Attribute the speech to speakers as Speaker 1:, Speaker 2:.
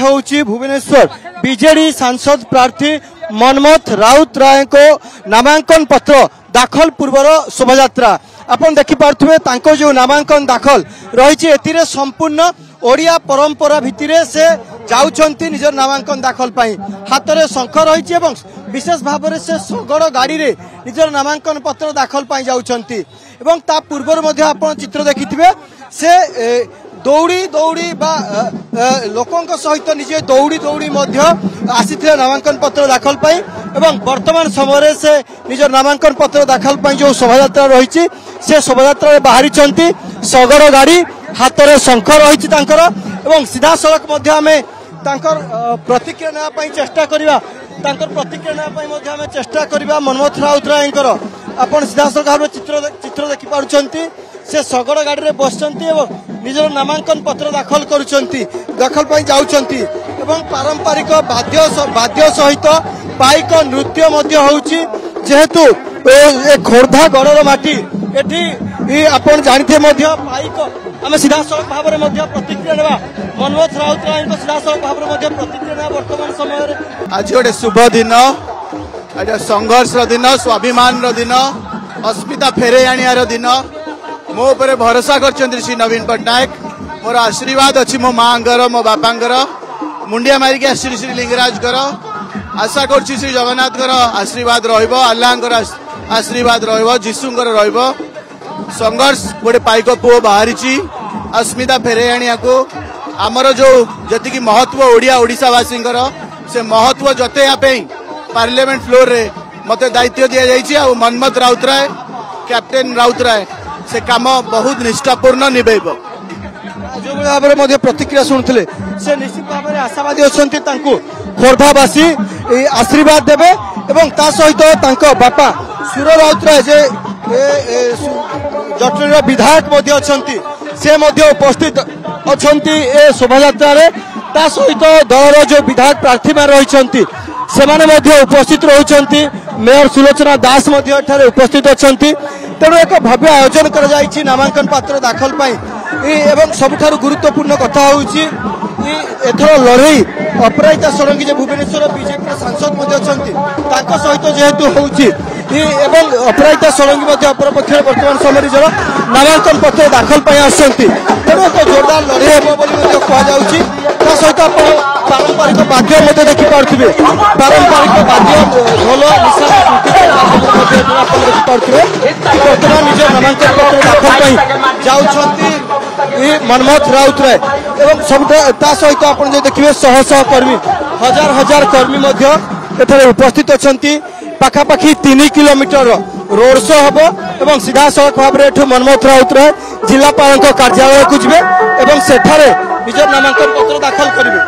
Speaker 1: होउची भुवनेश्वर बीजेडी सांसद प्रार्थी मनमथ राउतराय को नामांकन पत्र दाखल पूर्वर शोभायात्रा आपन देखि पार्थुबे तांको जो नामांकन दाखल रही एतिरे संपूर्ण ओडिया परंपरा भितिरे से जाउछंती निजर नामांकन दाखल पाई हाथ में शंख रही विशेष भाव में से शगड़ गाड़ी रे निजर नामांकन पत्र दाखल पाई जाउछंती एवं ता पूर्वर मध्ये आपण चित्र देखिथिबे से दौड़ी दौड़ी लोकों सहित निजे दौड़ी दौड़ी आसी नामांकन पत्र दाखल पाई एवं वर्तमान समय से निजर नामांकन पत्र दाखल पाई जो शोभायात्रा रही से शोभायात्रा बाहरी शगड़ गाड़ी हाथ में शंख रही एवं सीधा सड़क प्रतिक्रिया नापी चेष्टा करवा प्रतिक्रिया चेष्टा करवा मनमथ राउतराय आपन सीधा सड़क भाव चित्र देखि पारुछंती से शगड़ गाड़ी रे बसचंती एवं निजर नामांकन पत्र दाखल करुछंती दाखल पाई जाउछंती एवं पारंपरिक वाद्य सहित पाइक नृत्य मध्य होउची जेहेतु खोर्धा गड़र माटी एठी आपण जानिथे मध्य पाइक आम सीधा सड़क भाव में प्रतिक्रिया नेबा मनमथ राउतराय सीधा सड़क भाव में प्रतिक्रिया नेबा वर्तमान समय
Speaker 2: आज गोटे शुभ दिन संघर्ष दिन स्वाभिमान दिन अस्मिता फेरे आनियार दिन मो ऊपर भरोसा कर श्री नवीन पट्टनायक मोर आशीर्वाद अच्छी मो माँ मो बापांगर मुंडिया मारिक आसी श्री लिंगराज आशा कर श्री जगन्नाथ आशीर्वाद रल्लाह आशीर्वाद जीशुंकर संघर्ष गोटे पाइक पुओ बाहरी अस्मिता फेरे आनिया को आमर जो जी महत्व ओडिया ओडिशावासी से महत्व जतेया पार्लियामेंट फ्लोर रे मते दायित्व दिया जाइए मनमथ राउतराय कैप्टेन राउतराय से काम बहुत निष्ठापूर्ण निभेब
Speaker 1: जो भाव में प्रतिक्रिया शुणुले से निश्चित भाव में आशावादी अच्छा खोर्धावासी आशीर्वाद देवे एवं ता सहित बापा सुर राउतराय जे जटणी विधायक से उपस्थित अच्छा शोभायात्रा ता सहित दलर जो विधायक प्रार्थी मान रही से उपस्थित रही मेयर सुलोचना दास उपस्थित अच्छा तेणु एक भव्य आयोजन कर नामांकन पत्र दाखल एवं सबुठारु गुरुत्वपूर्ण कथा होउची एथर लड़ई अपराजिता षडंगी जे भुवनेश्वर बीजेपी सांसद सहित जेहेतु होउची एवं अपराजिता षडंगी अपरपक्ष वर्तमान समय नामांकन पत्र दाखल आसुंती तेणु एक जोरदार लड़ई हे कहुची सहित पारंपरिक वाद्य देखी पारे पारंपरिक वाद्य ढोल बर्तमान निज नामांकन पत्र दाखल जाउछंती मनमथ राउतराय एवं सब सहित आप देखिए शह शह कर्मी हजार हजार कर्मी उपस्थित अच्छा पाखापाखि 3 किलोमीटर रोड शो हम एवं सीधा सड़क भाव में मनमथ राउतराय जिलापाल कार्यालय को जी निजर नामांकन पत्र दाखल करेंगे।